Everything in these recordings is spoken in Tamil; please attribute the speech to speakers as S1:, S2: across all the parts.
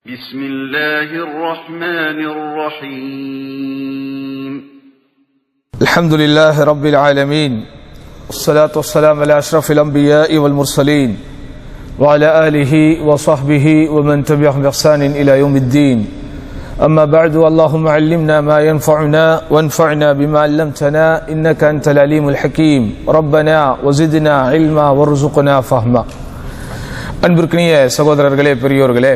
S1: بسم الله الرحمن الرحيم
S2: الحمد لله رب العالمين والصلاة والسلام على أشرف الأنبياء والمرسلين وعلى آله وصحبه ومن تبعهم بإحسان إلى يوم الدين أما بعد اللهم علمنا ما ينفعنا وانفعنا بما علمتنا إنك أنت العليم الحكيم ربنا وزدنا علما وارزقنا فهما அன்பிற்கினிய சகோதரர்களே பெரியோர்களே,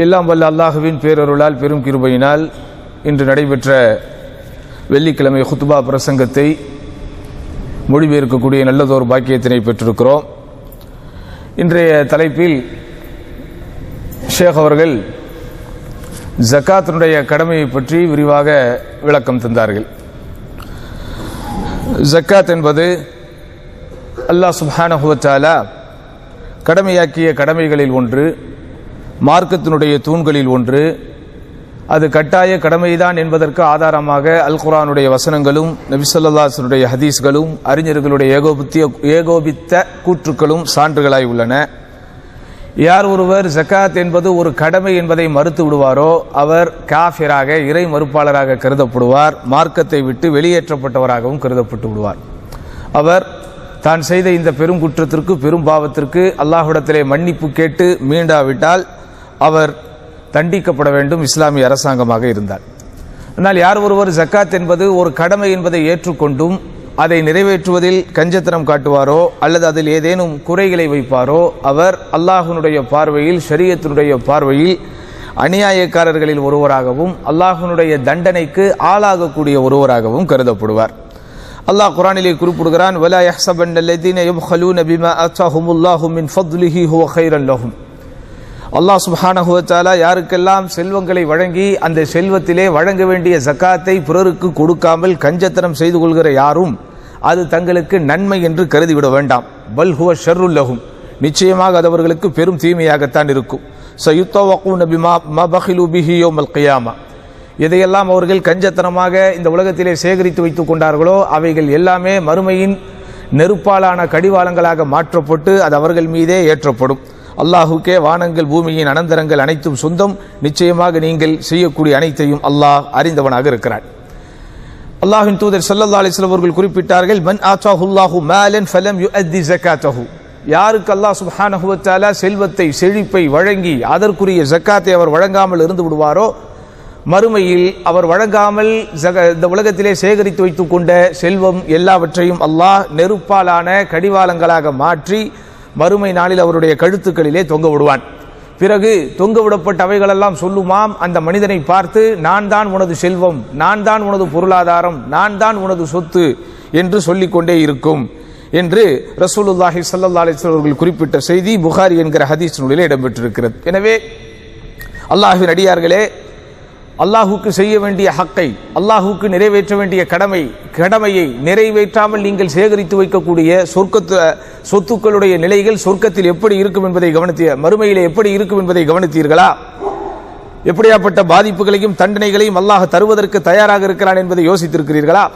S2: எல்லாம் வல்ல அல்லாஹுவின் பேரருளால் பெரும் கிருபையினால் இன்று நடைபெற்ற வெள்ளிக்கிழமை ஹுத்பா பிரசங்கத்தை மொழிபெயர்க்கக்கூடிய நல்லதொரு பாக்கியத்தினை பெற்றிருக்கிறோம். இன்றைய தலைப்பில் ஷேக் அவர்கள் ஜக்காத்தினுடைய கடமையை பற்றி விரிவாக விளக்கம் தந்தார்கள். ஜக்காத் என்பது அல்லாஹ் சுப்ஹானஹு வ தஆலா கடமையாக்கிய கடமைகளில் ஒன்று, மார்க்கத்தினுடைய தூண்களில் ஒன்று. அது கட்டாய கடமைதான் என்பதற்கு ஆதாரமாக அல் குர்ஆனுடைய வசனங்களும் நபி ஸல்லல்லாஹு அலைஹி வஸல்லம் ஹதீஸ்களும் அறிஞர்களுடைய ஏகோபித்த கூற்றுக்களும் சான்றுகளாய் உள்ளன. யார் ஒருவர் ஜக்காத் என்பது ஒரு கடமை என்பதை மறுத்து விடுவாரோ அவர் காஃபிராக, இறை மறுப்பாளராக கருதப்படுவார். மார்க்கத்தை விட்டு வெளியேற்றப்பட்டவராகவும் கருதப்பட்டு விடுவார். அவர் தான் செய்த இந்த பெரும் குற்றத்திற்கு, பெரும் பாவத்திற்கு அல்லாஹ்விடத்திலே மன்னிப்பு கேட்டு மீண்டாவிட்டால் அவர் தண்டிக்கப்பட வேண்டும், இஸ்லாமிய அரசாங்கமாக இருந்தார். ஆனால் யார் ஒருவர் ஜக்காத் என்பது ஒரு கடமை என்பதை ஏற்றுக்கொண்டும் அதை நிறைவேற்றுவதில் கஞ்சத்தனம் காட்டுவாரோ அல்லது அதில் ஏதேனும் குறைகளை வைப்பாரோ அவர் அல்லாஹ்வினுடைய பார்வையில், ஷரியத்தினுடைய பார்வையில் அநியாயக்காரர்களில் ஒருவராகவும் அல்லாஹ்வினுடைய தண்டனைக்கு ஆளாகக்கூடிய ஒருவராகவும் கருதப்படுவார். அல்லாஹ் குர்ஆனிலே குறிப்பிடுகிறான், வலா யஹ்ஸபன்னல்லதீன யப்ഖலூன பிமா ஆதாஹுமுல்லாஹு மின் ஃபத்லிஹி ஹுவ கைரன் லஹும். அல்லாஹ் சுப்ஹானஹு வ தஆலா யாருக்கெல்லாம் செல்வங்களை வழங்கி அந்த செல்வத்திலே வழங்க வேண்டிய ஜக்காத்தை பிறருக்கு கொடுக்காமல் கஞ்சத்தனம் செய்து கொள்கிற யாரும் அது தங்களுக்கு நன்மை என்று கருதிவிட வேண்டாம். பல் ஹுவ ஷர்ருல் லஹும், நிச்சயமாக அது அவர்களுக்கு பெரும் தீமையாகத்தான் இருக்கும். சயுத்தவகூன பிமா பகிலு பிஹி யௌமல் கியாமா, எதையெல்லாம் அவர்கள் கஞ்சத்தனமாக இந்த உலகத்திலே சேகரித்து வைத்துக் கொண்டார்களோ அவைகள் எல்லாமே மறுமையின் நெருப்பாலான கடிவாளங்களாக மாற்றப்பட்டு அது அவர்கள் மீதே ஏற்றப்படும். அல்லாஹுக்கே வானங்கள் பூமியின் அனந்தரங்கள் அனைத்தும் சொந்தம். நிச்சயமாக நீங்கள் செய்யக்கூடிய அனைத்தையும் அல்லாஹ் அறிந்தவனாக இருக்கிறான். அல்லாஹ்வின் தூதர் ஸல்லல்லாஹு அலைஹி வஸல்லம் அவர்கள் குறிப்பிட்டார்கள், மன் ஆதாஹுல்லாஹு மாலன் ஃபலம் யுஅத்தி ஸகாத்தஹு, யாருக்கு அல்லாஹ் சுப்ஹானஹு வ தஆலா செல்வத்தை, செழிப்பை வழங்கி அதற்குரிய ஜக்காத்தை அவர் வழங்காமல் இருந்து விடுவாரோ மறுமையில் அவர் வழங்காமல் இந்த உலகத்திலே சேகரித்து வைத்துக் கொண்ட செல்வம் எல்லாவற்றையும் அல்லாஹ் நெருப்பாலான கடிவாளங்களாக மாற்றி மறுமை நாளில் அவருடைய கழுத்துக்களிலே தொங்க விடுவான். பிறகு தொங்க விடப்பட்ட அவைகளெல்லாம் சொல்லுமாம் அந்த மனிதனை பார்த்து, நான் தான் உனது செல்வம், நான் தான் உனது பொருளாதாரம், நான் தான் உனது சொத்து என்று சொல்லிக்கொண்டே இருக்கும் என்று ரசூலுல்லாஹி ஸல்லல்லாஹு அலைஹி வஸல்லம் அவர்கள் குறிப்பிட்ட செய்தி புகாரி என்கிற ஹதீஸ் நூலிலே இடம்பெற்றிருக்கிறது. எனவே அல்லாஹ்வின் அடியார்களே, அல்லாஹுக்கு செய்ய வேண்டிய ஹக்கை, அல்லாஹுக்கு நிறைவேற்ற வேண்டிய கடமையை நிறைவேற்றாமல் நீங்கள் சேகரித்து வைக்கக்கூடிய சொத்துக்களுடைய நிலைகள் சொர்க்கத்தில் எப்படி இருக்கும் என்பதை மறுமையிலே எப்படி இருக்கும் என்பதை கவனித்தீர்களா? எப்படியாப்பட்ட பாதிப்புகளையும் தண்டனைகளையும் அல்லாஹ் தருவதற்கு தயாராக இருக்கிறான் என்பதை யோசித்திருக்கிறீர்களா?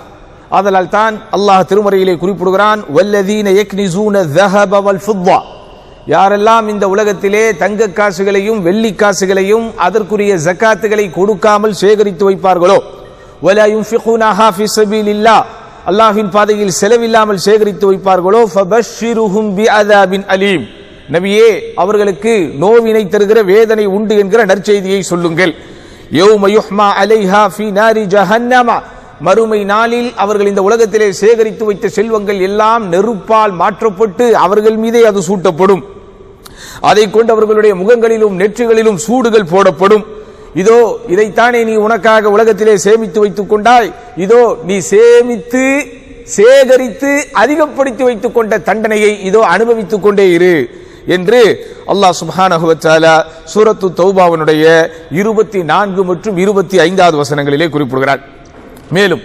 S2: ஆதலால் தான் அல்லாஹ் திருமறையிலே குறிப்பிடுகிறான், வல்லதீன யக்னிஸூன ذஹப வல் ஃபித்தா, யாரெல்லாம் இந்த உலகத்திலே தங்க காசுகளையும் வெள்ளி காசுகளையும் அதற்குரிய ஜக்காத்துகளை கொடுக்காமல் சேகரித்து வைப்பார்களோ, வலா யுன்ஃபிகூனஹா ஃபீ ஸபீலில்லாஹ், அல்லாஹ்வின் பாதையில் செலவில்லாமல் சேகரித்து வைப்பார்களோ, ஃபபஷ்ஷிருஹும் பிஅதாபின் அலீம், நபியே அவர்களுக்கு நோவினை தருகிற வேதனை உண்டு என்கிற நற்செய்தியை சொல்லுங்கள். யௌம யுஹ்மா அலைஹா ஃபீ நாரி ஜஹன்னம, மறுமை நாளில் அவர்கள் இந்த உலகத்திலே சேகரித்து வைத்த செல்வங்கள் எல்லாம் நெருப்பால் மாற்றப்பட்டு அவர்கள் மீதே அது சூட்டப்படும். அதை கொண்டு அவர்களுடைய முகங்களிலும் நெற்றிகளிலும் சூடுகள் போடப்படும். இதோ இதைத்தானே நீ உனக்காக உலகத்திலே சேமித்து வைத்துக் கொண்டாய், இதோ நீ சேமித்து சேகரித்து அதிகப்படுத்தி வைத்துக் கொண்ட தண்டனையை இதோ அனுபவித்துக் கொண்டே இரு என்று அல்லாஹ் சுப்ஹானஹு வ தஆலா சூரத்து தௌபாவினுடைய 24 மற்றும் 25வது வசனங்களிலே குறிப்பிடுகிறார். மேலும்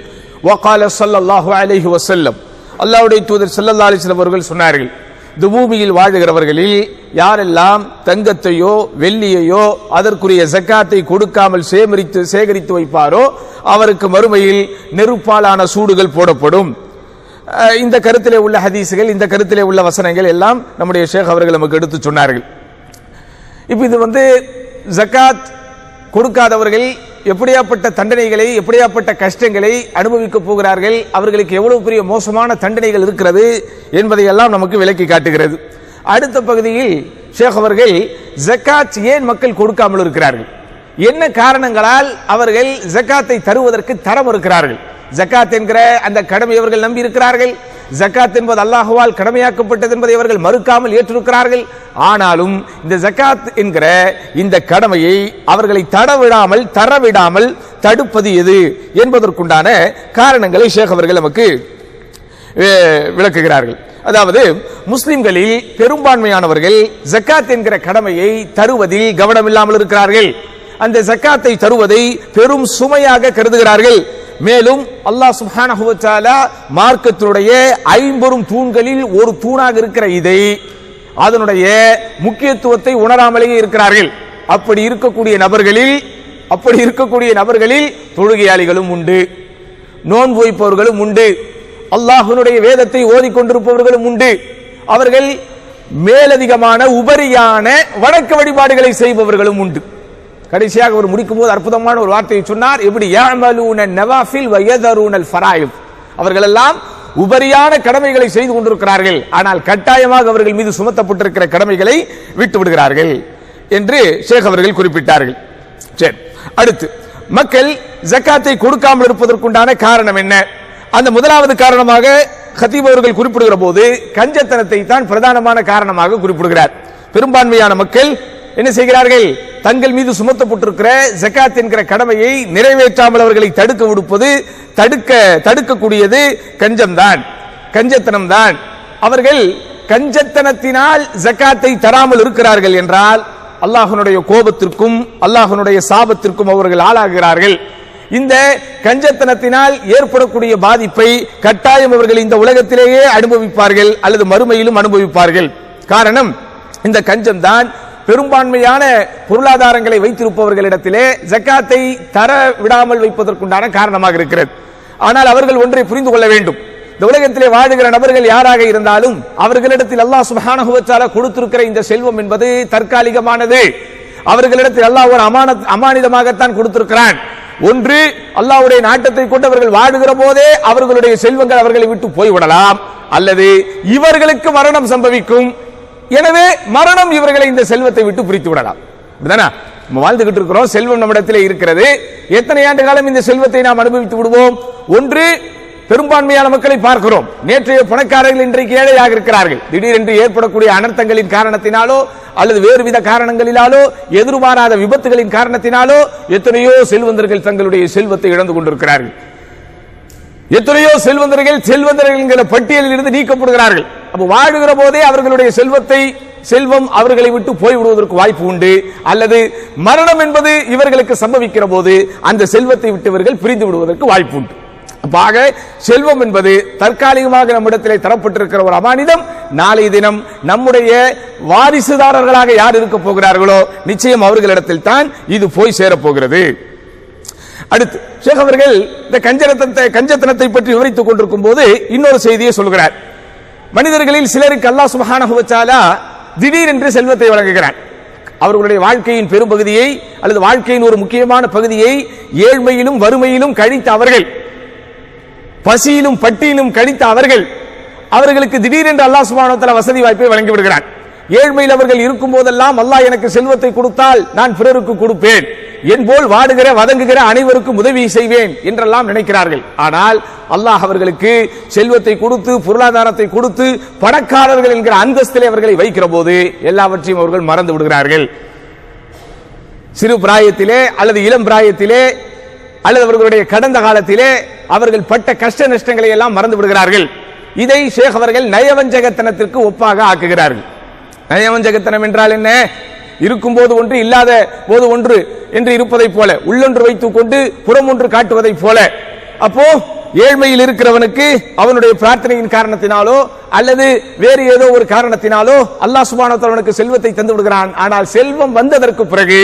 S2: வகால ஸல்லல்லாஹு அலைஹி வஸல்லம், அல்லாஹ்வுடைய தூதர் ஸல்லல்லாஹு அலைஹி வஸல்லம் அவர்கள் சொன்னார்கள், இந்த பூமியில் வாழுகிறவர்களில் யாரெல்லாம் தங்கத்தையோ வெள்ளியையோ அதற்குரிய ஜக்காத்தை கொடுக்காமல் சேகரித்து வைப்பாரோ அவருக்கு மறுமையில் நெருப்பாலான சூடுகள் போடப்படும். இந்த கருத்திலே உள்ள ஹதீசுகள், இந்த கருத்திலே உள்ள வசனங்கள் எல்லாம் நம்முடைய ஷேக் அவர்கள் நமக்கு எடுத்து சொன்னார்கள். இப்போ இது ஜகாத் கொடுக்காதவர்கள் எப்படியாப்பட்ட தண்டனைகளை, எப்படியாப்பட்ட கஷ்டங்களை அனுபவிக்க போகிறார்கள், அவர்களுக்கு எவ்வளவு பெரிய மோசமான தண்டனைகள் இருக்கிறது என்பதை எல்லாம் நமக்கு விளக்கி காட்டுகிறது. அடுத்த பகுதியில் ஷேக் அவர்கள் ஜகாத் ஏன் மக்கள் கொடுக்காமல் இருக்கிறார்கள், என்ன காரணங்களால் அவர்கள் ஜகாத்தை தருவதற்கு தர மறுக்கிறார்கள், ஜகாத் என்கிற அந்த கடமை அவர்கள் நம்பி இருக்கிறார்கள், ஜகாத் என்பது அல்லாஹ்வால் கடமையாக்கப்பட்டது என்பதை அவர்கள் மறுக்காமல் ஏற்றிருக்கிறார்கள். ஆனாலும் இந்த ஜகாத் என்கிற இந்த கடமையை அவர்களை தரவிடாமல் தடுப்பது எது என்பதற்குண்டான காரணங்களை ஷேக் அவர்கள் நமக்கு விளக்குகிறார்கள். அதாவது முஸ்லிம்களில் பெரும்பான்மையானவர்கள் ஜகாத் என்கிற கடமையை தருவதில் கவனமில்லாமல் இருக்கிறார்கள். அந்த ஜகாத்தை தருவதை பெரும் சுமையாக கருதுகிறார்கள். மேலும் அல்லாஹ் சுப்ஹானஹு வ தஆலா மார்க்கத்தினுடைய ஐம்பெரும் தூண்களில் ஒரு தூணாக இருக்கிற இதை, அதனுடைய முக்கியத்துவத்தை உணராமலேயே இருக்கிறார்கள். அப்படி இருக்கக்கூடிய நபர்களில் தொழுகையாளிகளும் உண்டு, நோன்பு வைப்பவர்களும் உண்டு, அல்லாஹ்வுடைய வேதத்தை ஓதிக்கொண்டிருப்பவர்களும் உண்டு. அவர்கள் மேலதிகமான உபரியான வணக்க வழிபாடுகளை செய்பவர்களும் உண்டு. கடைசியாக அவர் முடிக்கும் போது அற்புதமான ஒரு வார்த்தையை சொன்னார். எப்படி யஅமலூன நவாஃபில் வ யதரூனல் ஃபராயித், அவர்கள் எல்லாம் உபரியான கடமைகளை செய்து கொண்டிருக்கிறார்கள், ஆனால் கட்டாயமாக அவர்கள் மீது சுமத்தப்பட்டிருக்கிற கடமைகளை விட்டு விடுகிறார்கள் என்று ஷேக் அவர்கள் குறிப்பிட்டார்கள். சரி, அடுத்து மக்கள் ஜகாத்தை கொடுக்காமல் இருப்பதற்குண்டான காரணம் என்ன? அந்த முதலாவது காரணமாக கத்தீப் அவர்கள் குறிப்பிடுகிற போது கஞ்சத்தனத்தை தான் பிரதானமான காரணமாக குறிப்பிடுகிறார். பெரும்பான்மையான மக்கள் என்ன செய்கிறார்கள், தங்கள் மீது சுமத்தப்பட்டிருக்கிற ஜகாத் என்கிற கடமையை நிறைவேற்றாமல் அவர்களை தடுக்கக்கூடியது கஞ்சம்தான், கஞ்சத்தனம்தான். அவர்கள் கஞ்சத்தனத்தினால் ஜகாத்தை தராமல் இருக்கிறார்கள் என்றால் அல்லாஹ்வுடைய கோபத்திற்கும் அல்லாஹ்வுடைய சாபத்திற்கும் அவர்கள் ஆளாகிறார்கள். இந்த கஞ்சத்தனத்தினால் ஏற்படக்கூடிய பாதிப்பை கட்டாயம் அவர்கள் இந்த உலகத்திலேயே அனுபவிப்பார்கள் அல்லது மறுமையிலும் அனுபவிப்பார்கள். காரணம், இந்த கஞ்சம்தான் பெரும்பான்மையான பொருளாதாரங்களை வைத்திருப்பவர்களிடத்திலே ஜகாத்தை தர விடாமல் வைப்பதற்குண்டான காரணமாக இருக்கிறது. ஆனால் அவர்கள் ஒன்றை புரிந்து கொள்ள வேண்டும், இந்த உலகத்திலே வாழுகிற நபர்கள் யாராக இருந்தாலும் அவர்களிடத்தில் அல்லாஹ் சுப்ஹானஹு வ தஆலா கொடுத்திருக்கிற இந்த செல்வம் என்பது தற்காலிகமானது. அவர்களிடத்தில் அல்லாஹ் ஒரு அமானிதமாகத்தான் கொடுத்திருக்கிறான். ஒன்று, அல்லாஹ்வுடைய நாட்டத்தை கொண்டு அவர்கள் வாழுகிற போதே அவர்களுடைய செல்வங்கள் அவர்களை விட்டு போய்விடலாம், அல்லது இவர்களுக்கு மரணம் சம்பவிக்கும். எனவே மரணம் இவர்களை இந்த செல்வத்தை விட்டு பிரித்து விடலாம். நம்ம வாழ்ந்துகிட்டு இருக்கிறோம், செல்வம் நம்மிடத்திலே இருக்கிறது. எத்தனை ஆண்டு காலம் இந்த செல்வத்தை நாம் அனுபவித்து விடுவோம்? ஒன்று, பெரும்பான்மையான மக்களை பார்க்கிறோம், நேற்றைய பணக்காரர்கள் இன்றைக்கு ஏழையாக இருக்கிறார்கள். திடீரென்று ஏற்படக்கூடிய அனர்த்தங்களின் காரணத்தினாலோ அல்லது வேறுவித காரணங்களினாலோ எதிர்பாராத விபத்துகளின் காரணத்தினாலோ எத்தனையோ செல்வந்தர்கள் தங்களுடைய செல்வத்தை இழந்து கொண்டிருக்கிறார்கள். எத்தனையோ செல்வந்தர்கள் என்கிற பட்டியலில் இருந்து நீக்கப்படுகிறார்கள். அப்ப வாழுகிற போதே அவர்களுடைய செல்வம் அவர்களை விட்டு போய்விடுவதற்கு வாய்ப்பு உண்டு, அல்லது மரணம் என்பது இவர்களுக்கு சம்பவிக்கிற போது அந்த செல்வத்தை விட்டு இவர்கள் பிரிந்து விடுவதற்கு வாய்ப்பு உண்டு. ஆக செல்வம் என்பது தற்காலிகமாக நம்மிடத்திலே தரப்பட்டிருக்கிற ஒரு அமானிதம். நாளைய தினம் நம்முடைய வாரிசுதாரர்களாக யார் இருக்க போகிறார்களோ நிச்சயம் அவர்களிடத்தில் தான் இது போய் சேரப்போகிறது. அடுத்து ஷேக் அவர்கள் இந்த கஞ்சத்தனத்தை பற்றி விவரித்துக் கொண்டிருக்கும் போது இன்னொரு செய்தியை சொல்கிறார். மனிதர்களில் சிலருக்கு அல்லாஹ் சுப்ஹானஹு வ தஆலா திடீரென்று செல்வத்தை வழங்குகிறார். அவர்களுடைய வாழ்க்கையின் பெரும்பகுதியை அல்லது வாழ்க்கையின் ஒரு முக்கியமான பகுதியை ஏழ்மையிலும் வறுமையிலும் கழித்த அவர்கள், பசியிலும் பட்டியிலும் கழித்த அவர்களுக்கு திடீரென்று அல்லாஹ் சுப்ஹானஹு வ தஆலா வசதி வாய்ப்பை வழங்கி விடுகிறார். ஏழ்மையில் அவர்கள் இருக்கும் போதெல்லாம் அல்லாஹ் எனக்கு செல்வத்தை கொடுத்தால் நான் பிறருக்கு கொடுப்பேன், என் போல் வாடுகிற வதங்குகிற அனைவருக்கும் உதவி செய்வேன் என்றெல்லாம் நினைக்கிறார்கள். ஆனால் அல்லாஹ் அவர்களுக்கு செல்வத்தை கொடுத்து பொருளாதாரத்தை கொடுத்து பணக்காரர்கள் என்கிற அந்தஸ்திலே அவர்களை வைக்கிற போது எல்லாவற்றையும் அவர்கள் மறந்து விடுகிறார்கள். சிறு பிராயத்திலே அல்லது இளம் பிராயத்திலே அல்லது அவர்களுடைய கடந்த காலத்திலே அவர்கள் பட்ட கஷ்ட நஷ்டங்களை எல்லாம் மறந்து விடுகிறார்கள். இதை ஷேக் அவர்கள் நயவஞ்சகத்தனத்திற்கு ஒப்பாக ஆக்குகிறார்கள். நயவஞ்சகத்தனம் என்றால் என்ன? இருக்கும்போது ஒன்று இல்லாத போது ஒன்று என்று இருப்பதை போல, உள்ளொன்று வைத்துக் கொண்டு புறம் ஒன்று காட்டுவதை போல. அப்போ ஏழ்மையில் இருக்கிறவனுக்கு அவனுடைய பிரார்த்தனையின் காரணத்தினாலோ அல்லது வேறு ஏதோ ஒரு காரணத்தினாலோ அல்லாஹ் சுப்ஹானஹு வ தஆலா அவனுக்கு செல்வத்தை தந்து விடுகிறான். ஆனால் செல்வம் வந்ததற்கு பிறகு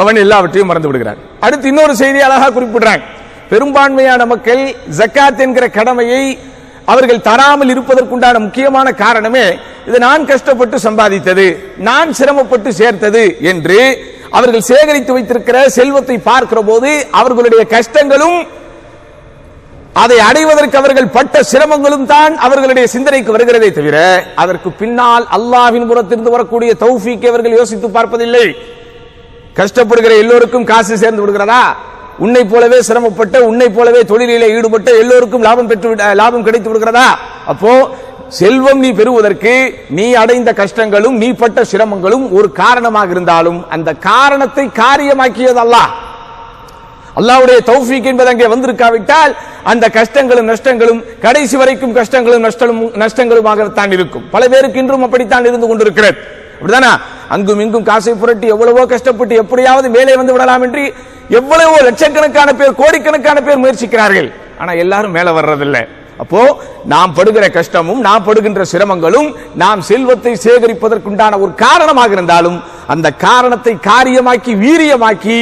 S2: அவன் எல்லாவற்றையும் மறந்து விடுகிறான். அடுத்து இன்னொரு செய்தி அழகாக குறிப்பிடுறாங்க. பெரும்பான்மையான மக்கள் ஜகாத் என்கிற கடமையை அவர்கள் தராமல் இருப்பதற்குண்டான முக்கியமான காரணமே இது நான் கஷ்டப்பட்டு சம்பாதித்தது, நான் சிரமப்பட்டு சேர்த்தது என்று அவர்கள் சேகரித்து வைத்திருக்கிற செல்வத்தை பார்க்கிற போது அவர்களுடைய கஷ்டங்களும் அதை அடைவதற்கு அவர்கள் பட்ட சிரமங்களும் தான் அவர்களுடைய சிந்தனைக்கு வருகிறதே தவிர அதற்கு பின்னால் அல்லாஹ்வின் புறத்திலிருந்து வரக்கூடிய தௌஃபீக்கை அவர்கள் யோசித்து பார்ப்பதில்லை. கஷ்டப்படுகிற எல்லோருக்கும் காசு சேர்ந்து விடுகிறதா? உன்னை போலவே சிரமப்பட்ட, உன்னை போலவே தொழிலிலே ஈடுபட்ட எல்லோருக்கும் லாபம் கிடைத்து விடுகிறதா? அப்போ செல்வம் நீ பெறுவதற்கு நீ அடைந்த கஷ்டங்களும் நீ பட்ட சிரமங்களும் ஒரு காரணமாக இருந்தாலும் அந்த காரணத்தை காரியமாக்கியது அல்லாஹ். அல்லாஹ்வுடைய தௌஃபீக் என்பது அங்கே வந்திருக்காவிட்டால் அந்த கஷ்டங்களும் நஷ்டங்களும் கடைசி வரைக்கும் கஷ்டங்களும் நஷ்டங்களுமாகத்தான் இருக்கும். பல பேருக்கு இன்றும் அப்படித்தான் இருந்து கொண்டிருக்கிறது. அப்படிதானா? அங்கும் இங்கும் காசை புரட்டி எவ்வளவோ கஷ்டப்பட்டு எப்படியாவது மேலே வந்து விடலாம் என்று எவ்வளவோ லட்சக்கணக்கான பேர், கோடிக்கணக்கான பேர் முயற்சிக்கிறார்கள். ஆனா எல்லாரும் மேல வர்றதில்லை. அப்போ நாம் படுகிற கஷ்டமும் நாம் படுகின்ற சிரமங்களும் நாம் செல்வத்தை சேகரிப்பதற்குண்டான ஒரு காரணமாக இருந்தாலும் அந்த காரணத்தை காரியமாக்கி வீரியமாக்கி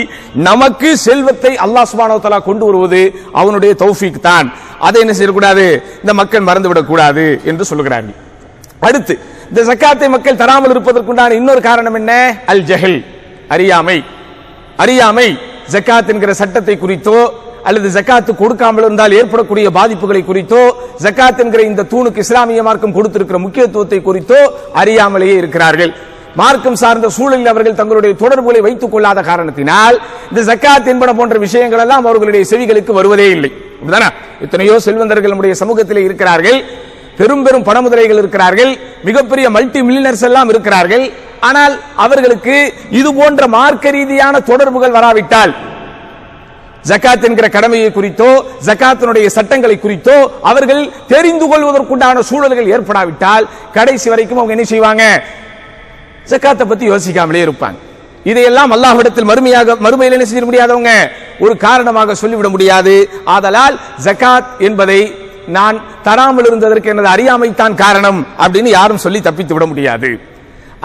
S2: நமக்கு செல்வத்தை அல்லாஹ் சுப்ஹானஹு வ தஆலா கொண்டு வருவது அவனுடைய தௌஃபீக் தான். அதை என்ன செய்யக்கூடாது? இந்த மக்கள் மறந்துவிடக் கூடாது என்று சொல்லுகிறார்கள். அடுத்து இந்த ஜக்காத்தை மக்கள் தராமல் இருப்பதற்குண்டான இன்னொரு காரணம் என்ன? அல் ஜஹல், அறியாமை. அறியாமை ஜக்காத் என்கிற சட்டத்தை குறித்தோ அல்லது ஜக்காத்து கொடுக்காமல் இருந்தால் ஏற்படக்கூடிய பாதிப்புகளை குறித்தோ ஜக்காத் என்கிற இந்த தூணுக்கு இஸ்லாமிய மார்க்கம் கொடுத்திருக்கிற முக்கியத்துவத்தை குறித்தோ அறியாமலேயே இருக்கிறார்கள். மார்க்கம் சார்ந்த சூழலில் அவர்கள் தங்களுடைய தொடர்புகளை வைத்துக் கொள்ளாத காரணத்தினால் இந்த ஜக்காத் என்பன போன்ற விஷயங்கள் எல்லாம் அவர்களுடைய செவிகளுக்கு வருவதே இல்லை. எத்தனையோ செல்வந்தர்கள் நம்முடைய சமூகத்திலே இருக்கிறார்கள், பெரும் பெரும் பணமுதலைகள் இருக்கிறார்கள், மிகப்பெரிய மல்டி மில்லியனர்ஸ் எல்லாம் இருக்கிறார்கள். ஆனால் அவர்களுக்கு இது போன்ற மார்க்க ரீதியான தொடர்புகள் வராவிட்டால் ஜகாத் என்கிற கடமையை குறித்தோ ஜகாத்தினுடைய சட்டங்களை குறித்தோ அவர்கள் தெரிந்து கொள்வதற்குண்டான சூழல்கள் ஏற்படாவிட்டால் கடைசி வரைக்கும் அவங்க என்ன செய்வாங்க? ஜகாத்தை பத்தி யோசிக்காமலே இருப்பாங்க. இதையெல்லாம் அல்லாஹ்விடத்தில் மறுமையில் என்ன செய்ய முடியாதவங்க ஒரு காரணமாக சொல்லிவிட முடியாது. ஆதலால் ஜகாத் என்பதை நான் தராமல் இருந்ததற்கு எனது அறியாமை தான் காரணம் அப்படின்னு யாரும் சொல்லி தப்பித்து விட முடியாது.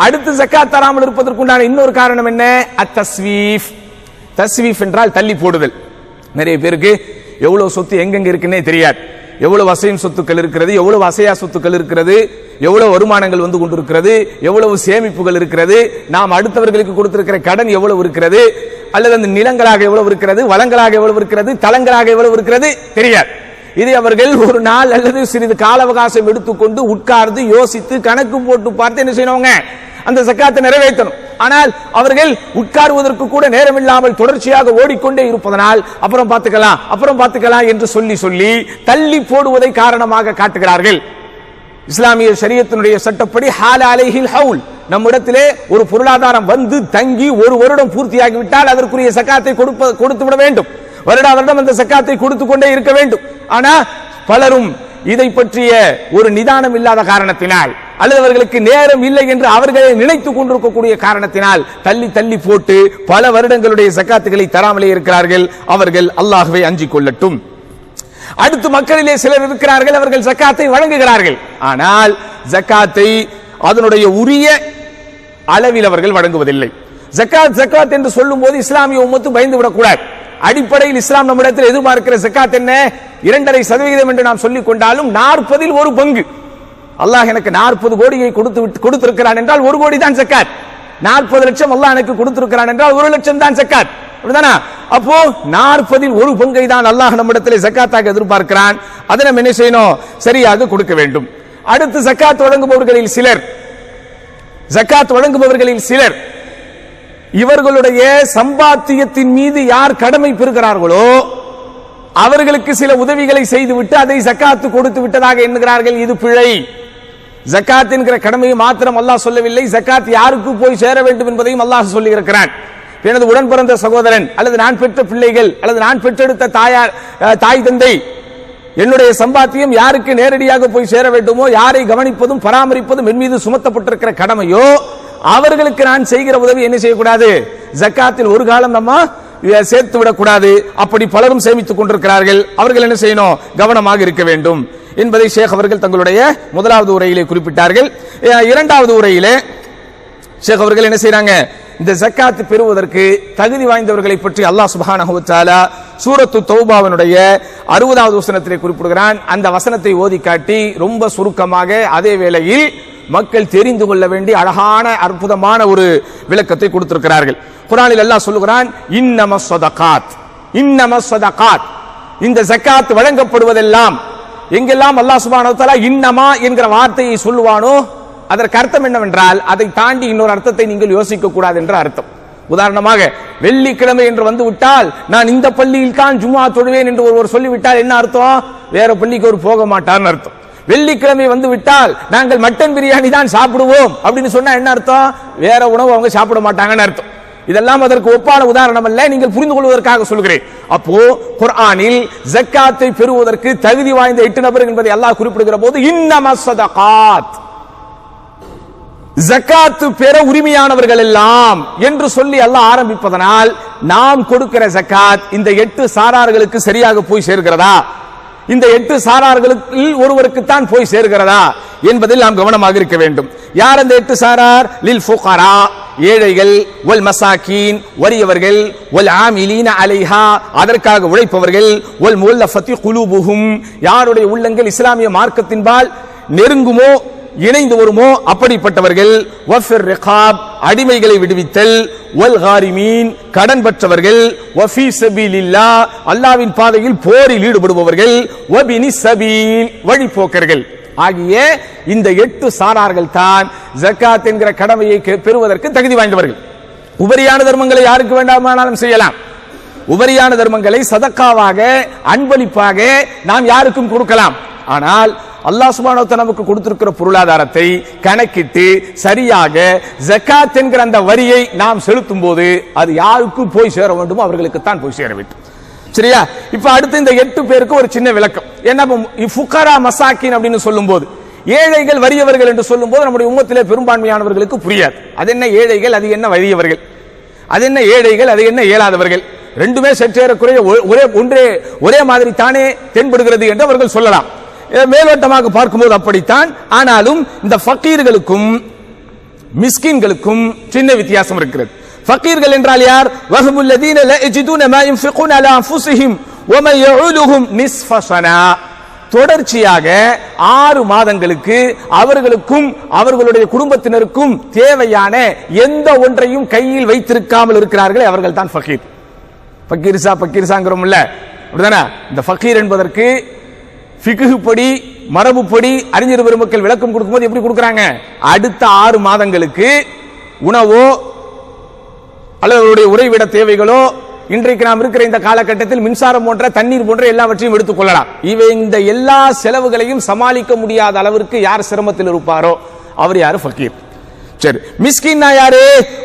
S2: அடுத்து ஜகாத் தராமல் இருப்பதற்குண்டான இன்னொரு காரணம் என்ன? அத்தஸ்வீஃப். தஸ்வீஃப் என்றால் தள்ளி போடுதல். நிறைய பேருக்கு எவ்வளவு சொத்து எங்கெங்க இருக்குன்னே தெரியாது. எவ்வளவு அசையும் சொத்துக்கள் இருக்கிறது, எவ்வளவு அசையா சொத்துக்கள் இருக்கிறது, எவ்வளவு வருமானங்கள் வந்து கொண்டிருக்கிறது, எவ்வளவு சேமிப்புகள் இருக்கிறது, நாம் அடுத்தவர்களுக்கு கொடுத்திருக்கிற கடன் எவ்வளவு இருக்கிறது, அல்லது அந்த நிலங்களாக எவ்வளவு இருக்கிறது, வளங்களாக எவ்வளவு இருக்கிறது, தளங்களாக எவ்வளவு இருக்கிறது தெரியாது. இதை அவர்கள் ஒரு நாள் அல்லது சிறிது கால அவகாசம் எடுத்துக்கொண்டு உட்கார்ந்து யோசித்து கணக்கு போட்டு பார்த்து என்ன செய்யணுங்க? அந்த ஜக்காத்தை நிறைவேற்றணும். ஆனால் அவர்கள் உட்காருவதற்கு கூட நேரம் இல்லாமல் தொடர்ச்சியாக ஓடிக்கொண்டே இருப்பதனால் அப்புறம் பார்த்துக்கலாம் என்று சொல்லி சொல்லி தள்ளி போடுவதை காரணமாக காட்டுகிறார்கள். இஸ்லாமிய ஷரியத்தினுடைய சட்டப்படி ஹால அலைஹில் ஹவுல், நம்மிடத்திலே ஒரு பொருளாதாரம் வந்து தங்கி ஒரு வருடம் பூர்த்தியாகிவிட்டால் அதற்குரிய ஜக்காத்தை கொடுத்து விட வேண்டும். வருடம் அந்த ஜக்காத்தை கொடுத்து கொண்டே இருக்க வேண்டும். ஆனா பலரும் இதை பற்றிய ஒரு நிதானம் இல்லாத காரணத்தினால் அல்லது அவர்களுக்கு நேரம் இல்லை என்று அவர்களை நினைத்துக் கொண்டிருக்கக்கூடிய காரணத்தினால் தள்ளி தள்ளி போட்டு பல வருடங்களுடைய ஜக்காத்துகளை தராமலே இருக்கிறார்கள். அவர்கள் அல்லாஹ்வை அஞ்சிக் கொள்ளட்டும். அடுத்து மக்களிலே சிலர் இருக்கிறார்கள், அவர்கள் ஜக்காத்தை வழங்குகிறார்கள். ஆனால் ஜக்காத்தை அதனுடைய உரிய அளவில் அவர்கள் வழங்குவதில்லை. ஜக்காத் என்று சொல்லும் போது இஸ்லாமிய உம்மத்து பயந்து விடக்கூடாது. அடிப்படையில் இஸ்லாம் நம்மிடத்தில் எதிர்பார்க்கிற ஜக்காத் என்ன? 2.5% என்று நாம் சொல்லிக் கொண்டாலும் 40 ஒரு பங்கு. அல்லாஹ் எனக்கு 40 கோடியை கொடுத்திருக்கிறான் என்றால் 1 கோடி தான் ஜக்காத். 40 லட்சம் அல்லாஹ் எனக்கு கொடுத்திருக்கிறான் என்றால் 1 லட்சம் தான் ஜக்காத். அப்படிதானா? அப்போ 40 ஒரு பங்கை தான் அல்லாஹ் நம்மிடத்தில் ஜக்காத்தாக எதிர்பார்க்கிறான். அதை நம்ம என்ன செய்யணும்? சரியாக கொடுக்க வேண்டும். அடுத்து ஜக்காத் வழங்குபவர்களில் சிலர் இவர்களுடைய சம்பாத்தியத்தின் மீது யார் கடமை பெறுகிறார்களோ அவர்களுக்கு சில உதவிகளை செய்துவிட்டு அதை ஜக்காத்து கொடுத்து விட்டதாக எண்ணுகிறார்கள். இது பிழை. ஜக்காத் என்கிற கடமையை மாத்திரம் அல்லாஹ் சொல்லவில்லை, ஜக்காத் யாருக்கு போய் சேர வேண்டும் என்பதையும் அல்லாஹ் சொல்லி இருக்கிறான். எனது உடன் பிறந்த சகோதரன் அல்லது நான் பெற்ற பிள்ளைகள் அல்லது நான் பெற்றெடுத்த தாய் தந்தை என்னுடைய சம்பாத்தியம் யாருக்கு நேரடியாக போய் சேர வேண்டுமோ, யாரை கவனிப்பதும் பராமரிப்பதும் என் மீது சுமத்தப்பட்டிருக்கிற கடமையோ அவர்களுக்கு நான் செய்கிற உதவி என்ன செய்யக்கூடாது? ஜக்காத்தில் ஒரு காலம் நம்ம சேர்த்து விடக்கூடாது. அப்படி பலரும் சேமித்துக் கொண்டிருக்கிறார்கள். அவர்கள் என்ன செய்யணும்? கவனமாக இருக்க வேண்டும் என்பதை ஷேக் அவர்கள் தங்களுடைய முதலாவது உரையிலே குறிப்பிட்டார்கள். இரண்டாவது உரையிலே ஷேக் அவர்கள் என்ன செய்யறாங்க? இந்த ஜக்காத் பெறுவதற்கு தகுதி வாய்ந்தவர்களை பற்றி அல்லாஹ் சுப்ஹானஹு வ தஆலா சூரத்து தௌபாவினுடைய 60வது வசனத்திலே குறிப்பிடுகிறான். அந்த வசனத்தை ஓதி காட்டி ரொம்ப சுருக்கமாக அதே வேளையில் மக்கள் தெரிந்து கொள்ள வேண்டிய அழகான அற்புதமான ஒரு விளக்கத்தை கொடுத்திருக்கிறார்கள். குர்ஆனில் அல்லாஹ் சொல்லுகிறான், இன்னமஸ் ஸதகாத், இன்னமஸ் ஸதகாத், இந்த ஜகாத் வழங்கப்படுவதெல்லாம் எங்கெல்லாம் அல்லாஹ் சுப்ஹானஹு வ தஆலா இன்னமா என்கிற வார்த்தையை சொல்லுவானோ அதற்கு அர்த்தம் என்னவென்றால் அதை தாண்டி இன்னொரு அர்த்தத்தை நீங்கள் யோசிக்க கூடாது என்ற அர்த்தம். உதாரணமாக வெள்ளிக்கிழமை என்று வந்து விட்டால் நான் இந்த பள்ளியில் தான் ஜும்ஆ தொழுவேன் என்று ஒருவர் சொல்லிவிட்டால் என்ன அர்த்தம்? வேற பள்ளிக்கு ஒரு போக மாட்டார்னு அர்த்தம். வெள்ளிக்கிழமை வந்து விட்டால் நாங்கள் மட்டன் பிரியாணி தான் சாப்பிடுவோம் அப்படின்னு சொன்னா என்ன அர்த்தம்? வேற உணவு அவங்க சாப்பிட மாட்டாங்கன்னு அர்த்தம். இதெல்லாம் அதற்கு ஒப்பான உதாரணம் அல்ல, நீங்கள் புரிந்து கொள்வதற்காக சொல்கிறேன். அப்போ குர்ஆனில் ஜக்காத்தை பெறுவதற்கு தகுதி வாய்ந்த 8 நபர்கள் என்பதை அல்லாஹ் குறிப்பிடுகிற போது இன்னமஸ் ஸதகாத், ஜக்காத்து பெற உரிமையானவர்கள் எல்லாம் என்று சொல்லி அல்லாஹ் ஆரம்பிப்பதனால் நாம் கொடுக்கிற ஜக்காத் இந்த 8 சாரார்களுக்கு சரியாக போய் சேர்கிறதா, இந்த 8 சாரார்களுக்கு ஒருவருக்கு தான் போய் சேர்கிறதா என்பதில் நாம் கவனமாக இருக்க வேண்டும். யார் அந்த 8 சாரார்? லில் ஃபுகரா, ஏழைகள், வல் மசாகீன், வறியவர்கள், வல் ஆமிலீன அலைஹா, அதற்காக உழைப்பவர்கள், வல் முல்லஃபதி குலூபுஹும், யாருடைய உள்ளங்கள் இஸ்லாமிய மார்க்கத்தின்பால் நெருங்குமோ இணைந்து வருமோ அப்படிப்பட்டவர்கள், வஃபிர் ரிகாப், அடிமைகளை விடுவித்தல், வல் காரிமீன், கடன் பெற்றவர்கள், வஃபீ சபீலில்லாஹ், அல்லாஹ்வின் பாதையில் போரில் ஈடுபடுபவர்கள், வபினி சபீல், வழிபோக்கர்கள் ஆகிய இந்த 8 சாரார்கள் தான் ஜக்காத் என்கிற கடமையை பெறுவதற்கு தகுதி வாய்ந்தவர்கள். உபரியான தர்மங்களை யாருக்கு வேண்டாமானாலும் செய்யலாம். உபரியான தர்மங்களை சதக்காவாக, அன்பளிப்பாக நாம் யாருக்கும் கொடுக்கலாம். ஆனால் அல்லாஹ் சுப்ஹானஹு வ தஆலா நமக்கு கொடுத்திருக்கிற பொருளாதாரத்தை கணக்கிட்டு சரியாக ஜக்காத் என்கிற அந்த வரியை நாம் செலுத்தும் போது அது யாருக்கு போய் சேர வேண்டுமோ அவர்களுக்கு தான் போய் சேர வேண்டும். சரியா? இப்ப அடுத்து இந்த 8 பேருக்கு ஒரு சின்ன விளக்கம். என்ன, ஃபுகரா மசாக்கின் அப்படின்னு சொல்லும்போது, ஏழைகள் வறியவர்கள் என்று சொல்லும்போது நம்முடைய உம்மத்திலே பெரும்பான்மையானவர்களுக்கு புரியாது. அது என்ன ஏழைகள், அது என்ன வறியவர்கள், அது என்ன ஏழைகள், அது என்ன இயலாதவர்கள், ரெண்டுமே சற்றேறக்குறைய ஒரே மாதிரி தானே தென்படுகிறது என்று அவர்கள் சொல்லலாம். மேலோட்டமாக பார்க்கும்போது அப்படித்தான். ஆனாலும் இந்த ஃபக்கீர்களுக்கும் மிஸ்கின்களுக்கும் சின்ன வித்தியாசம் இருக்கிறது. ஃபக்கீர்கள் என்றால் யார்? வஹுமுல் லதீன லா யஜிதுன மா யுன்ஃபிகுன அலா அன்ஃபுஸிஹிம் வ மா யஊலுஹும் நிஸ்ஃப ஸனா, தொடர்ச்சியாக 6 மாதங்களுக்கு அவர்களுக்கும் அவர்களுடைய குடும்பத்தினருக்கும் தேவையான எந்த ஒன்றையும் கையில் வைத்திருக்காமல் இருக்கிறார்களே அவர்கள் தான் ஃபக்கீர். ஃபக்கீர்சாங்கிறோம்ல, அப்படிதானே? இந்த ஃபக்கீர் என்பதற்கு ஃபிக்ஹ் படி, மரபுப்படி அறிஞர் பெருமக்கள் விளக்கம் கொடுக்கும்போது எப்படி கொடுக்குறாங்க? அடுத்த 6 மாதங்களுக்கு உணவோ அல்லது அவருடைய உறைவிட தேவைகளோ, இன்றைக்கு நாம் இருக்கிற இந்த காலகட்டத்தில் மின்சாரம் போன்ற தண்ணீர் போன்ற எல்லாவற்றையும் எடுத்துக் கொள்ளலாம். இந்த எல்லா செலவுகளையும் சமாளிக்க முடியாத அளவிற்கு யார் சிரமத்தில் இருப்பாரோ அவர் யாரு? ஃபக்கீர். சரி, மிஸ்கின் யாரு?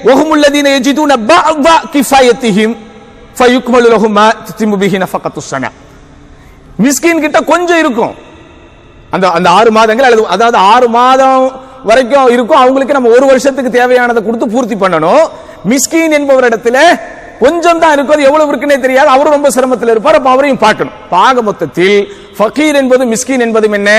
S2: வஹுமுல் லதீன யஜிதுன பஅத கிஃபாயத்திஹிம் ஃபயுக்மலு லஹும் மா தத்திமு பிஹி நஃபகத்துஸ் ஸனா. மிஸ்கின் கிட்ட கொஞ்சம் இருக்கும், அந்த 6 மாதங்கள், அதாவது 6 மாதம் வரைக்கும் இருக்கும். அவங்களுக்கு நம்ம 1 வருஷத்துக்கு தேவையானதை கொடுத்து பூர்த்தி பண்ணணும். மிஸ்கின் என்பவரிடத்துல கொஞ்சம் தான் இருக்கும், அது எவ்வளவு இருக்குன்னே தெரியாது. அவரும் ரொம்ப சிரமத்தில் இருப்பார், அப்ப அவரையும் பார்க்கணும். ஆக மொத்தத்தில் ஃபக்கீர் என்பதும் மிஸ்கின் என்பதும் என்ன?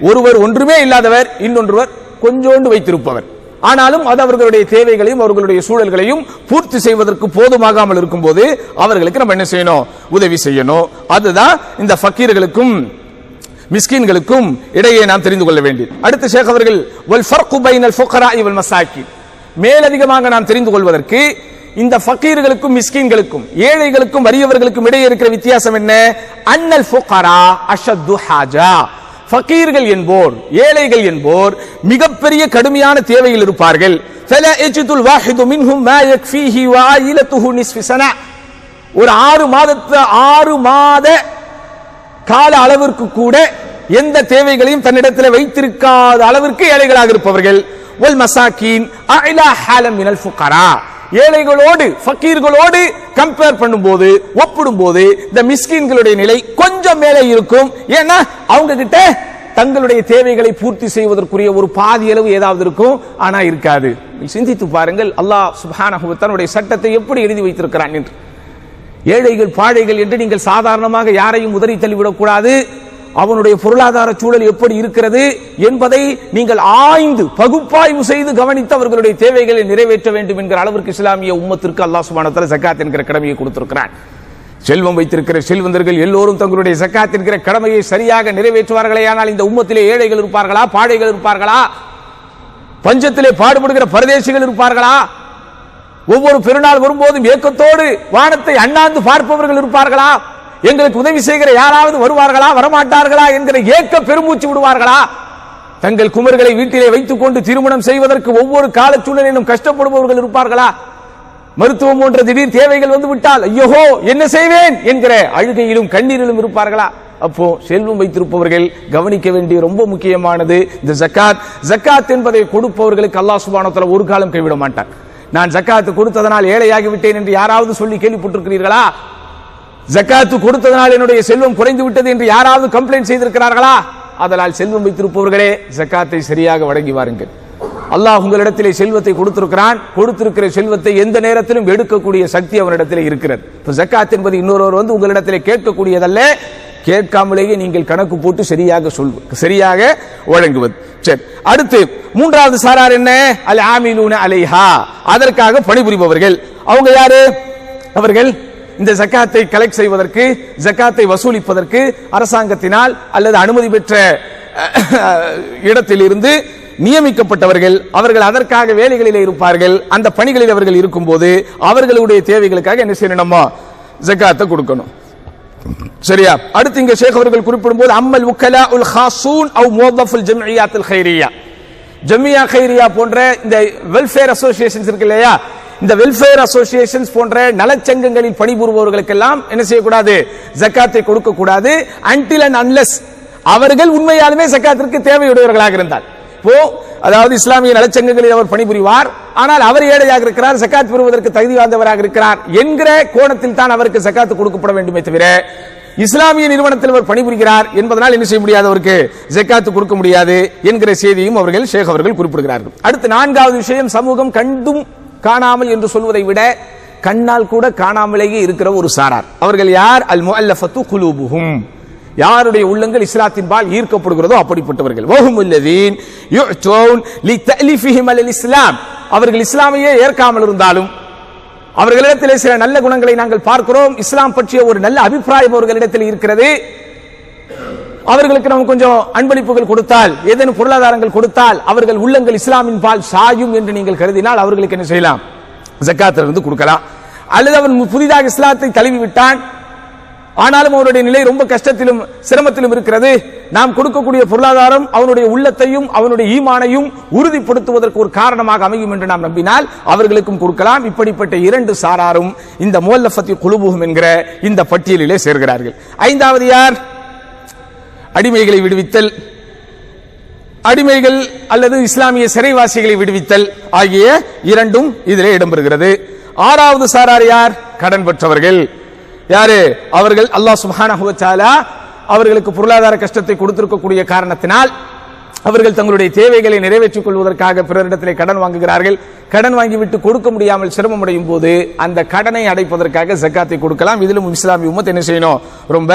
S2: ஒருவர் ஒன்றுமே இல்லாதவர், இன்னொருவர் கொஞ்சோண்டு வைத்திருப்பவர். ஆனாலும் அது அவர்களுடைய தேவைகளையும் அவர்களுடைய சூழல்களையும் பூர்த்தி செய்வதற்கு போதுமாகாமல் இருக்கும்போது அவர்களுக்கு நம்ம என்ன செய்யணும்? உதவி செய்யணும். அதுதான் இந்த ஃபக்கீர்களுக்கும் மிஸ்கின்களுக்கும் இடையே நாம் தெரிந்து கொள்ள வேண்டியது. அடுத்து ஷேக் அவர்கள் வல் ஃபர்கு பைனல் ஃபுகராஇ வல் மசாகின், மேலதிகமாக நாம் தெரிந்து கொள்வதற்கு இந்த ஃபக்கீர்களுக்கும் மிஸ்கின்களுக்கும் ஏழைகளுக்கும் வறியவர்களுக்கும் இடையே இருக்கிற வித்தியாசம் என்ன? அன்னல் ஃபுகரா அஷத்து ஹாஜா, ஃபக்கீர்கள் என்போர், ஏழைகள் என்போர் மிகப்பெரிய கடுமையான தேவையில் இருப்பார்கள். ஃபலா யஜிதுல் வாஹிது மின்ஹும் மா யக்ஃபீஹி வ ஆயிலத்துஹு நிஸ்ஃபு ஸனா, ஒரு 6 மாத கால அளவிற்கு கூட எந்த தேவைகளையும் தன்னிடத்தில் வைத்திருக்காத அளவிற்கு ஏழைகளாக இருப்பவர்கள். வல் மசாகீன் அலா ஹாலம் மினல் ஃபுகரா, ஏழைகளோடு ஃபக்கீர்களோடு கம்பேர் பண்ணும்போது, ஒப்பிடும்போது இந்த மிஸ்கின்களுடைய நிலை கொஞ்சம் மேலே இருக்கும். ஏன்னா அவங்க கிட்ட தங்களுடைய தேவைகளை பூர்த்தி செய்வதற்குரிய ஒரு பாதி அளவு ஏதாவது இருக்கும், ஆனா இருக்காது. சிந்தித்து பாருங்கள், அல்லாஹ் சுப்ஹானஹு வ தஆலா சட்டத்தை எப்படி எழுதி வைத்திருக்கிறான் என்று. ஏழைகள் பாழைகள் என்று நீங்கள் சாதாரணமாக யாரையும் உதறி தள்ளிவிடக்கூடாது. அவனுடைய பொருளாதார சூழல் எப்படி இருக்கிறது என்பதை நீங்கள் ஆய்ந்து பகுப்பாய்வு செய்து கவனித்து அவர்களுடைய தேவைகளை நிறைவேற்ற வேண்டும் என்கிற அளவிற்கு இஸ்லாமிய உம்மத்திற்கு அல்லாஹ் சுப்ஹானஹு வ தஆலா ஜகாத் என்கிற கடமையை கொடுத்திருக்கிறான். செல்வம் வைத்திருக்கிற செல்வந்தர்கள் எல்லோரும் தங்களுடைய ஜக்காத் என்கிற கடமையை சரியாக நிறைவேற்றுவார்களே, ஆனால் இந்த உம்மத்திலே ஏழைகள் இருப்பார்களா, பாழைகள் இருப்பார்களா, பஞ்சத்திலே பாடுபடுகிற பரதேசிகள் இருப்பார்களா, ஒவ்வொரு பெருநாள் வரும்போதும் ஏக்கத்தோடு வானத்தை அண்ணாந்து பார்ப்பவர்கள் இருப்பார்களா, எங்களுக்கு உதவி செய்கிற யாராவது வருவார்களா வரமாட்டார்களா என்கிற ஏக்க பெருமூச்சு விடுவார்களா, தங்கள் குமர்களை வீட்டிலே வைத்துக் கொண்டு திருமணம் செய்வதற்கு ஒவ்வொரு கால சூழ்நிலையிலும் கஷ்டப்படுபவர்கள் இருப்பார்களா, மருத்துவம் போன்ற திடீர் தேவைகள் வந்து விட்டால் ஐயோ என்ன செய்வேன் என்கிற அழுகையிலும் கண்ணீரிலும் இருப்பார்களா? அப்போ செல்வம் வைத்திருப்பவர்கள் கவனிக்க வேண்டிய ரொம்ப முக்கியமானது இந்த ஜக்காத். ஜக்காத் என்பதை கொடுப்பவர்களுக்கு அல்லாஹ் சுப்ஹானஹு வ தஆலா ஒரு காலம் கைவிட மாட்டான். நான் ஜக்காத்து கொடுத்ததனால் ஏழையாகி விட்டேன் என்று யாராவது சொல்லி கேள்விப்பட்டிருக்கிறீர்களா? ஜக்காத்து கொடுத்ததனால் என்னுடைய செல்வம் குறைந்து விட்டது என்று யாராவது கம்ப்ளைண்ட் செய்திருக்கிறார்களா? அதனால் செல்வம் வைத்திருப்பவர்களே ஜக்காத்தை சரியாக வழங்கி வாருங்கள். அல்லாஹ் உங்களிடத்திலே செல்வத்தை கொடுத்திருக்கிறான். கொடுத்திருக்கிற செல்வத்தை எந்த நேரத்திலும் எடுக்கக்கூடிய சக்தி அவனிடத்திலே இருக்கிறது. இப்ப ஜக்காத் என்பது இன்னொருவர் வந்து உங்களிடத்திலே கேட்கக்கூடியதல்ல, கேட்காமலேயே நீங்கள் கணக்கு போட்டு சரியாக வழங்குவது. சரி, அடுத்து மூன்றாவது சாரார் என்ன? அல் ஆமிலூன அலைஹா, அதற்காக பணிபுரிபவர்கள். அவங்க யாரு? அவர்கள் இந்த ஜக்காத்தை கலெக்ட் செய்வதற்கு, ஜக்காத்தை வசூலிப்பதற்கு அரசாங்கத்தினால் அல்லது அனுமதி பெற்ற இடத்திலிருந்து நியமிக்கப்பட்டவர்கள். அவர்கள் அதற்காக வேலைகளிலே இருப்பார்கள். அந்த பணிகளில் அவர்கள் இருக்கும்போது அவர்களுடைய தேவைகளுக்காக என்ன செய்யணுமா? ஜக்காத்தை கொடுக்கணும். சரியா? அடுத்து இங்க ஷேக் அவர்கள் குறிப்பிடும்போது அம்மல் உக்கலாஉல் ஹாஸூன் அவ் முவத்தஃபுல் ஜம்இய்யாத்துல் கைரியா, ஜம்இய்யா கைரியா போன்ற இந்த வெல்ஃபேர் அசோசியேஷன்ஸ் இருக்கு இல்லையா, இந்த வெல்ஃபேர் அசோசியேஷன்ஸ் போன்ற நலச்சங்கங்களில் பணிபுரிபவர்களுக்கெல்லாம் என்ன செய்யக்கூடாது? ஜக்காத்தை கொடுக்க கூடாது. அன்டில் அண்ட் அன்லெஸ் அவர்கள் உண்மையாலுமே ஜக்காத்திற்கு தேவையுடையவர்களாக இருந்தால். இப்போ அதாவது இஸ்லாமிய நலச்சங்கங்களில் அவர் பணிபுரிவார், ஆனால் அவர் ஏழையாக இருக்கிறார், ஜக்காத் பெறுவதற்கு தகுதி வாய்ந்தவராக இருக்கிறார் என்கிற கோணத்தில் தான் அவருக்கு ஜக்காத் கொடுக்கப்பட வேண்டுமே தவிர, இஸ்லாமிய நிறுவனத்தில் அவர் பணிபுரிகிறார் என்பதனால் என்ன செய்ய முடியாது? அவருக்கு ஜக்காத் கொடுக்க முடியாது என்கிற செய்தியும் அவர்கள் ஷேக் அவர்கள் குறிப்பிடுகிறார்கள். அடுத்து நான்காவது விஷயம், சமூகம் கண்டும் காணாமல் என்று சொல்வதை விட கண்ணால் கூட காணாமலேயே இருக்கிற ஒரு சாரார். அவர்கள் யார்? அல் முஅல்லஃபத்து குலூபுஹும், யாருடைய உள்ளங்கள் இஸ்லாத்தின் பால் ஈர்க்கப்படுகிறதோ அப்படிப்பட்டவர்கள். வஹுமுல்லதீன் யுஅ்தூன் லிதஅலிஃபிஹிம் அலல் இஸ்லாம், அவர்கள் இஸ்லாமையே ஏற்காமல் இருந்தாலும் அவர்களிடத்தில் சில நல்ல குணங்களை நாங்கள் பார்க்கிறோம், இஸ்லாம் பற்றிய ஒரு நல்ல அபிப்பிராயம் அவர்களிடத்தில் இருக்கிறது, அவர்களுக்கு நம்ம கொஞ்சம் அன்பளிப்புகள் கொடுத்தால், ஏதேனும் பொருளாதாரங்கள் கொடுத்தால் அவர்கள் உள்ளங்கள் இஸ்லாமின் பால் சாயும் என்று நீங்கள் கருதினால் அவர்களுக்கு என்ன செய்யலாம்? ஜக்காத்தில் இருந்து கொடுக்கலாம். அல்லது அவன் புதிதாக இஸ்லாத்தை தழுவி விட்டான், ஆனாலும் அவருடைய நிலை ரொம்ப கஷ்டத்திலும் சிரமத்திலும் இருக்கிறது, நாம் கொடுக்கக்கூடிய பொருளாதாரம் அவனுடைய உள்ளத்தையும் அவனுடைய ஈமானையும் உறுதிப்படுத்துவதற்கு ஒரு காரணமாக அமையும் என்று நாம் நம்பினால் அவர்களுக்கும் கொடுக்கலாம். இப்படிப்பட்ட இரண்டு சாராரும் இந்த முஅல்லஃபத்தி குலூபுஹும் என்கிற இந்த பட்டியலிலே சேர்கிறார்கள். ஐந்தாவது யார்? அடிமைகளை விடுவித்தல், அடிமைகள் அல்லது இஸ்லாமிய சிறைவாசிகளை விடுவித்தல் ஆகிய இரண்டும் இதிலே இடம்பெறுகிறது. ஆறாவது சாரார் யார்? கடன் பெற்றவர்கள். யாரு அவர்கள்? அல்லாஹ் சுப்ஹானஹு வ தஆலா அவர்களுக்கு பொருளாதார கஷ்டத்தை கொடுத்திருக்கக்கூடிய காரணத்தினால் அவர்கள் தங்களுடைய தேவைகளை நிறைவேற்றிக் கொள்வதற்காக பிறரிடத்திலே கடன் வாங்குகிறார்கள். கடன் வாங்கிவிட்டு கொடுக்க முடியாமல் சிரமம் அடையும் போது அந்த கடனை அடைப்பதற்காக ஜக்காத்தை கொடுக்கலாம். இதிலும் இஸ்லாமிய உம்மத் என்ன செய்யணும்? ரொம்ப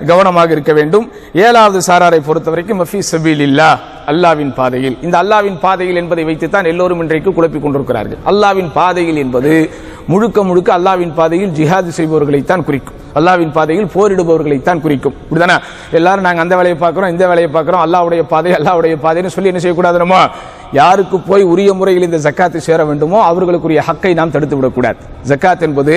S2: கவனமாக இருக்க வேண்டும். ஏழாவது சாராரை பொறுத்தவரைக்கும் மஃபி சபீலில்லாஹ், அல்லாஹ்வின் பாதையில். இந்த அல்லாஹ்வின் பாதையில் என்பதை வைத்துத்தான் எல்லோரும் இன்றைக்கு குழப்பிக் கொண்டிருக்கிறார்கள். அல்லாஹ்வின் பாதையில் என்பது முழுக்க முழுக்க அல்லாஹ்வின் பாதையில் ஜிஹாது செய்பவர்களைத்தான் குறிக்கும், அல்லாஹ்வின் பாதையில் போரிடுபவர்களைத்தான் குறிக்கும். இப்படிதானே எல்லாரும் நாங்க அந்த வேலையை பார்க்கிறோம் இந்த வேலையை பார்க்கிறோம், அல்லாஹ்வுடைய பாதை அல்லாஹ்வுடைய பாதைன்னு சொல்லி என்ன செய்யக்கூடாது? நம்ம யாருக்கு போய் உரிய முறையில் இந்த ஜக்காத்தை சேர வேண்டுமோ அவர்களுக்குரிய ஹக்கை நாம் தடுத்து விடக்கூடாது. ஜக்காத் என்பது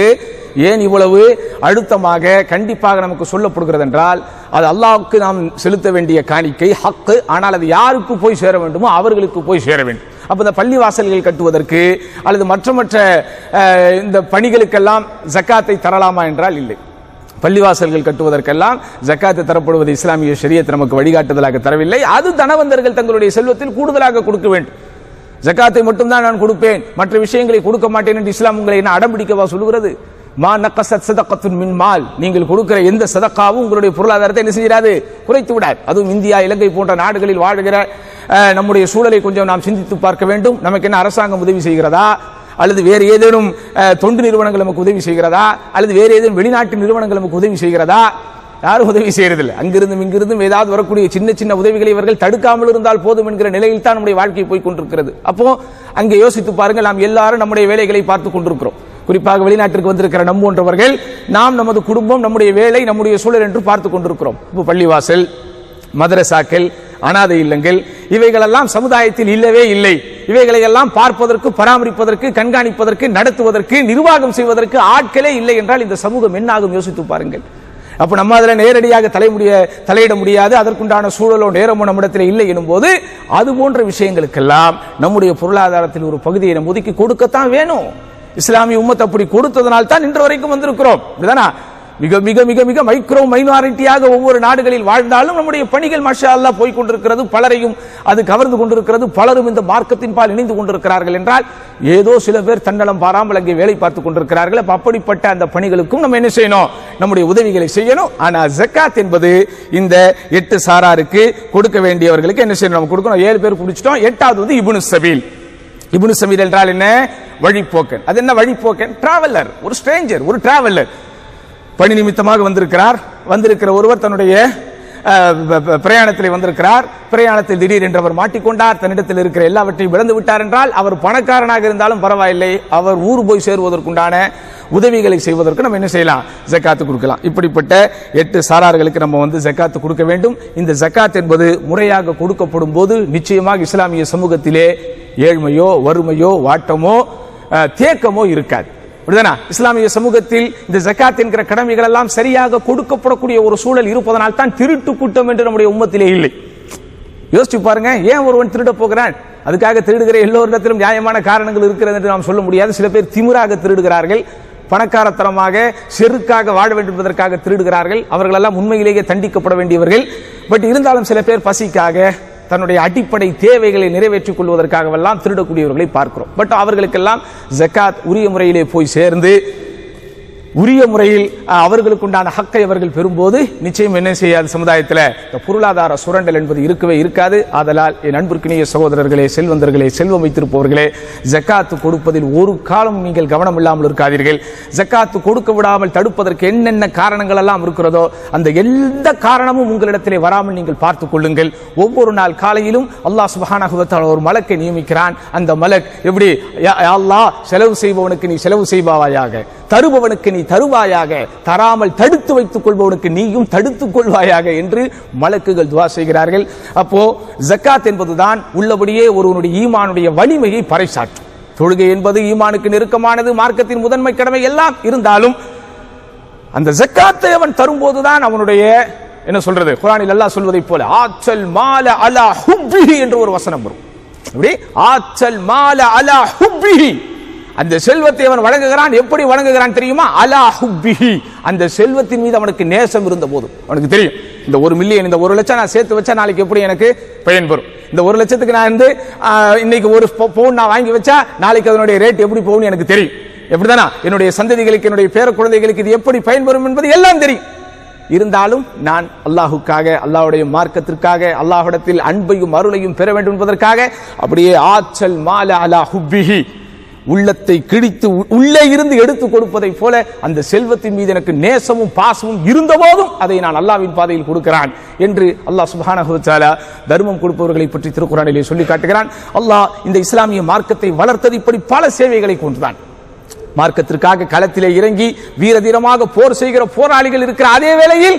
S2: ஏன் இவ்வளவு அழுத்தமாக கண்டிப்பாக நமக்கு சொல்லப்படுகிறது என்றால், அது அல்லாஹ்வுக்கு நாம் செலுத்த வேண்டிய காணிக்கை ஹக்கு, ஆனால் அது யாருக்கு போய் சேர வேண்டுமோ அவர்களுக்கு போய் சேர வேண்டும். அப்ப இந்த பள்ளி வாசல்கள் கட்டுவதற்கு அல்லது மற்ற இந்த பணிகளுக்கெல்லாம் ஜக்காத்தை தரலாமா என்றால் இல்லை. பள்ளிவாசல்கள் கட்டுவதற்கெல்லாம் ஜக்காத்து தரப்படுவது இஸ்லாமிய ஷரியத் நமக்கு வழிகாட்டுதலாக தரவில்லை. அது தனவந்தர்கள் தங்களுடைய செல்வத்தில் கூடுதலாக கொடுக்க வேண்டும். ஜக்காத்தை மட்டும்தான் நான் கொடுப்பேன், மற்ற விஷயங்களை கொடுக்க மாட்டேன் என்று இஸ்லாம் உங்களை என்ன அடம்பிடிக்கவா சொல்கிறது? மா நக்கஸத் ஸதகத்துன் மின் மால், நீங்கள் கொடுக்கிற எந்த சதக்காவும் உங்களுடைய பொருளாதாரத்தை என்ன செய்யாது? குறைத்து விடாது. அதுவும் இந்தியா இலங்கை போன்ற நாடுகளில் வாழ்கிற நம்முடைய சூழலை கொஞ்சம் நாம் சிந்தித்து பார்க்க வேண்டும். நமக்கு என்ன அரசாங்கம் உதவி செய்கிறதா, அல்லது வேறு ஏதேனும் தொண்டு நிறுவனங்கள் நமக்கு உதவி செய்கிறதா, அல்லது வேறு ஏதேனும் வெளிநாட்டு நிறுவனங்கள் நமக்கு உதவி செய்கிறதா? யாரும் உதவி செய்யறதில்லை. அங்கிருந்தும் இங்கிருந்தும் ஏதாவது வரக்கூடிய சின்ன சின்ன உதவிகளை இவர்கள் தடுக்காமல் இருந்தால் போதும் என்கிற நிலையில் தான் நம்முடைய வாழ்க்கை போய் கொண்டிருக்கிறது. அப்போ அங்கே யோசித்து பாருங்கள், நாம் எல்லாரும் நம்முடைய வேலைகளை பார்த்து கொண்டிருக்கிறோம். குறிப்பாக வெளிநாட்டிற்கு வந்திருக்கிற நம் போன்றவர்கள் நாம் நமது குடும்பம், நம்முடைய வேலை, நம்முடைய சூழல் என்று பார்த்துக் கொண்டிருக்கிறோம். பள்ளிவாசல், மதரசாக்கள், அனாதை இல்லங்கள் இவைகளெல்லாம் சமுதாயத்தில் இல்லவே இல்லை. இவைகளை எல்லாம் பார்ப்பதற்கு, பராமரிப்பதற்கு, கண்காணிப்பதற்கு, நடத்துவதற்கு, நிர்வாகம் செய்வதற்கு ஆட்களே இல்லை என்றால் இந்த சமூகம் என்னாகும் யோசித்து பாருங்கள். அப்ப நம்ம அதில் நேரடியாக தலையிட முடியாது. அதற்குண்டான சூழலோ நேரமோ நம்மிடத்தில் இல்லை எனும் போது அது போன்ற விஷயங்களுக்கெல்லாம் நம்முடைய பொருளாதாரத்தில் ஒரு பகுதியை நம்ம ஒதுக்கி கொடுக்கத்தான் வேணும். இஸ்லாமிய உம்மத் அப்படி கொடுத்ததனால் தான் இன்று வரைக்கும் வந்திருக்கிறோம். இதுதானா மிக மிக மிக மிக மைக்ரோ மைனாரிட்டியாக ஒவ்வொரு நாடுகளில் வாழ்ந்தாலும் நம்முடைய பணிகள் மாஷா அல்லாஹ் போய் கொண்டிருக்கிறது, பலரையும் அது கவர்ந்து கொண்டிருக்கிறது, பலரும் இந்த மார்க்கத்தின் பால் இணைந்து கொண்டிருக்கிறார்கள் என்றால் ஏதோ சில பேர் தன்னலம் பாராமல் அங்கே வேலை பார்த்துக் கொண்டிருக்கிறார்கள். அப்படிப்பட்ட அந்த பணிகளுக்கும் நம்ம என்ன செய்யணும்? நம்முடைய உதவிகளை செய்யணும். ஆனா ஜக்காத் என்பது இந்த 8 சாராருக்கு கொடுக்க வேண்டியவர்களுக்கு என்ன செய்யணும்? நம்ம கொடுக்கணும். 7 பேர் பிடிச்சிட்டோம். 8வது வந்து இப்னு சபீல். இப்னு சபீல் என்றால் என்ன? வழிப்போக்கன். அது என்ன வழிப்போக்கன்? டிராவலர், ஒரு ஸ்ட்ரேஞ்சர், ஒரு டிராவலர். பணி நிமித்தமாக வந்திருக்கிற ஒருவர் தன்னுடைய பிரயாணத்தில் வந்திருக்கிறார். பிரயாணத்தில் திடீர் என்று அவர் மாட்டிக்கொண்டார். தன்னிடத்தில் இருக்கிற எல்லாவற்றையும் இழந்து விட்டார் என்றால் அவர் பணக்காரனாக இருந்தாலும் பரவாயில்லை, அவர் ஊர் போய் சேருவதற்குண்டான உதவிகளை செய்வதற்கு நம்ம என்ன செய்யலாம்? ஜக்காத்து கொடுக்கலாம். இப்படிப்பட்ட 8 சாரார்களுக்கு நம்ம வந்து ஜக்காத்து கொடுக்க வேண்டும். இந்த ஜக்காத் என்பது முறையாக கொடுக்கப்படும் போது நிச்சயமாக இஸ்லாமிய சமூகத்திலே ஏழ்மையோ, வறுமையோ, வாட்டமோ, தேக்கமோ இருக்காது. இஸ்லாமிய சமூகத்தில் இந்த ஜக்காத் என்கிற கடமைகள் எல்லாம் சரியாக கொடுக்கப்படக்கூடிய ஒரு சூழல் இருப்பதனால் தான் திருட்டு கூட்டம் என்று நம்முடைய உம்மத்திலே இல்லை. யோசிச்சு பாருங்க, ஏன் ஒருவன் திருட போகிறான்? அதுக்காக திருடுகிற எல்லோரிடத்திலும் நியாயமான காரணங்கள் இருக்கிறது என்று நாம் சொல்ல முடியாது. சில பேர் திமிராக திருடுகிறார்கள், பணக்காரத்தனமாக செருக்காக வாழ வேண்டும் என்பதற்காக திருடுகிறார்கள். அவர்களெல்லாம் உண்மையிலேயே தண்டிக்கப்பட வேண்டியவர்கள். பட் இருந்தாலும் சில பேர் பசிக்காக, தன்னுடைய அடிப்படை தேவைகளை நிறைவேற்றிக் கொள்வதற்காகவெல்லாம் திருடக்கூடியவர்களை பார்க்கிறோம். பட் அவர்களுக்கெல்லாம் ஜக்காத் உரிய முறையிலே போய் சேர்ந்து உரிய முறையில் அவர்களுக்குண்டான ஹக்கை அவர்கள் பெறும்போது நிச்சயம் என்ன செய்யாது? சமுதாயத்தில் பொருளாதார சுரண்டல் என்பது இருக்கவே இருக்காது. ஆதலால் என் அன்பிற்கினிய சகோதரர்களே, செல்வந்தர்களே, செல்வம் வைத்திருப்பவர்களே, ஜக்காத்து கொடுப்பதில் ஒரு காலம் நீங்கள் கவனம் இல்லாமல் இருக்காதீர்கள். ஜக்காத்து கொடுக்க விடாமல் தடுப்பதற்கு என்னென்ன காரணங்கள் எல்லாம் இருக்கிறதோ அந்த எந்த காரணமும் உங்களிடத்திலே வராமல் நீங்கள் பார்த்துக் கொள்ளுங்கள். ஒவ்வொரு நாள் காலையிலும் அல்லாஹ் சுப்ஹானஹு வ தஆலா ஒரு மலக்கை நியமிக்கிறான். அந்த மலக் எப்படி? யா அல்லாஹ், செலவு செய்பவனுக்கு நீ செலவு செய்வாயாக, தருபவனுக்கு நீ தருவாயாக, தராமல் தடுத்து வைத்துக் கொள்பவனுக்கு நீயும் தடுத்துக் கொள்வாயாக என்று மலக்குகள் துஆ செய்கிறார்கள். அப்போ ஜக்காத் என்பதுதான் உள்ளபடியே ஒருவனுடைய ஈமானுடைய வலிமையை பறைசாற்றும். தொழுகை என்பது ஈமானுக்கு நெருக்கமானது, மார்க்கத்தின் முதன்மை கடமை எல்லாம் இருந்தாலும் அந்த ஜக்காத்தை அவன் தரும்போதுதான் அவனுடைய என்ன சொல்றது? குர்ஆனில் அல்லாஹ் சொல்வதை போல ஆச்சல் மால அலா ஹுப்பிஹி என்ற ஒரு வசனம் வரும். அப்படி ஆச்சல் மால அலா ஹுப்பிஹி, அந்த செல்வத்தை அவன் வழங்குகிறான். எப்படி வழங்குகிறான் தெரியுமா? அலா ஹுப்பிஹி, அந்த செல்வத்தின் மீது அவனுக்கு நேசம் இருந்த போது. அவனுக்கு தெரியும் இந்த 1 மில்லியன், இந்த 1 லட்சம் நான் சேர்த்து வச்சா நாளைக்கு எப்படி எனக்கு பயன் பெறும், இந்த 1 லட்சத்துக்கு நான் வந்து இன்னைக்கு 1 பவுன் நான் வாங்கி வச்சா நாளைக்கு அதனுடைய ரேட் எப்படி போகும்னு எனக்கு தெரியும். எப்படிதானா என்னுடைய சந்ததிகளுக்கு, என்னுடைய பேர குழந்தைகளுக்கு இது எப்படி பயன்பெறும் என்பது எல்லாம் தெரியும். இருந்தாலும் நான் அல்லாஹுக்காக, அல்லாஹ்வுடைய மார்க்கத்திற்காக, அல்லாஹ்விடத்தில் அன்பையும் அருளையும் பெற வேண்டும் என்பதற்காக அப்படியே ஆச்சல் மால அலா ஹுப்பிஹி, உள்ளத்தை கிழித்து உள்ளே இருந்து எடுத்து கொடுப்பதை போல அந்த செல்வத்தின் மீது எனக்கு நேசமும் பாசமும் இருந்த போதும் அதை நான் அல்லாஹ்வின் பாதையில் கொடுக்கிறான் என்று அல்லாஹ் சுப்ஹானஹு வ தஆலா தர்மம் கொடுப்பவர்களை பற்றி திருக்குர்ஆனிலே சொல்லி காட்டுகிறான். அல்லாஹ் இந்த இஸ்லாமிய மார்க்கத்தை வளர்த்தது இப்படி பல சேவைகளை கொண்டுதான். மார்க்கத்திற்காக களத்திலே இறங்கி வீரதீரமாக போர் செய்கிற போராளிகள் இருக்கிற அதே வேளையில்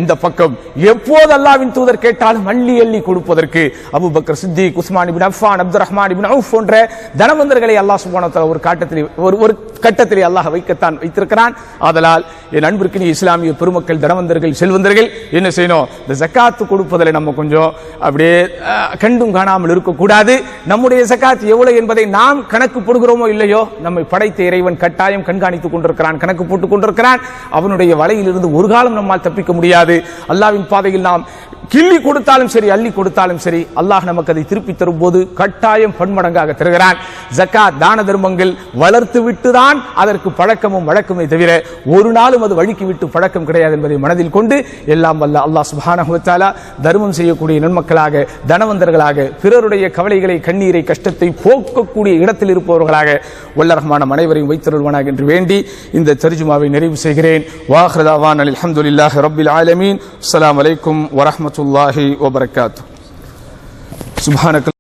S2: இந்த பக்கம் எப்போது அல்லாஹ்வின் தூதர் கேட்டாலும் அள்ளி அள்ளி கொடுப்பதற்கு அபூபக்கர் சித்திக், உஸ்மான் இப்னு அஃபான், அப்துர் ரஹ்மான் இப்னு அவுஃப் போன்ற தனவந்தர்களை அல்லாஹ் சுப்ஹானஹு வ தஆலா ஒரு கட்டத்திலே அல்லாஹ் வைத்திருக்கிறான். ஆதலால் என் அன்பிற்கு நீ இஸ்லாமிய பெருமக்கள், தனவந்தர்கள், செல்வந்தர்கள் என்ன செய்யணும்? இந்த ஜக்காத்து கொடுப்பதில் நம்ம கொஞ்சம் அப்படியே கண்டும் காணாமல் இருக்கக்கூடாது. நம்முடைய ஜக்காத் எவ்வளவு என்பதை நாம் கணக்கு போடுகிறோமோ இல்லையோ, நம்மை படைத்த இறைவன் கட்டாயம் கண்காணித்துக் கொண்டிருக்கிறான், கணக்கு போட்டுக் கொண்டிருக்கிறான். அவனுடைய வலையிலிருந்து ஒரு காலம் நம்மால் தப்பிக்க முடியாது. அல்லாஹ்வின் பாதையில் நாம் கிள்ளி கொடுத்தாலும் சரி, அள்ளி கொடுத்தாலும் சரி, அல்லாஹ் நமக்கு அதை திருப்பி தரும் போது கட்டாயம் பன்மடங்காக தருகிறான். ஜக்காத் தான தர்மங்கள் வளர்த்து விட்டுதான் அதற்கு பழக்கமும் வழக்கமே தவிர ஒரு நாளும் அது வழுக்கி விட்டு பழக்கம் கிடையாது என்பதை மனதில் கொண்டு எல்லாம் வல்ல அல்லாஹ் சுப்ஹானஹு வ தஆலா தர்மம் செய்யக்கூடிய நன்மக்களாக, தனவந்தர்களாக, பிறருடைய கவலைகளை, கண்ணீரை, கஷ்டத்தை போக்கக்கூடிய இடத்தில் இருப்பவர்களாக வல்ல ரஹ்மான் அனைவரையும் வைத்தருள்வானாக என்று வேண்டி இந்த தர்ஜுமாவை நிறைவு செய்கிறேன். வாஹிரு தஅவானா அல்ஹம்துலில்லாஹி ரப்பில் ஆலமீன். அஸ்ஸலாமு அலைக்கும் வரஹ்மத்துல்லாஹி வபரகாத்துஹு. சுப்ஹானக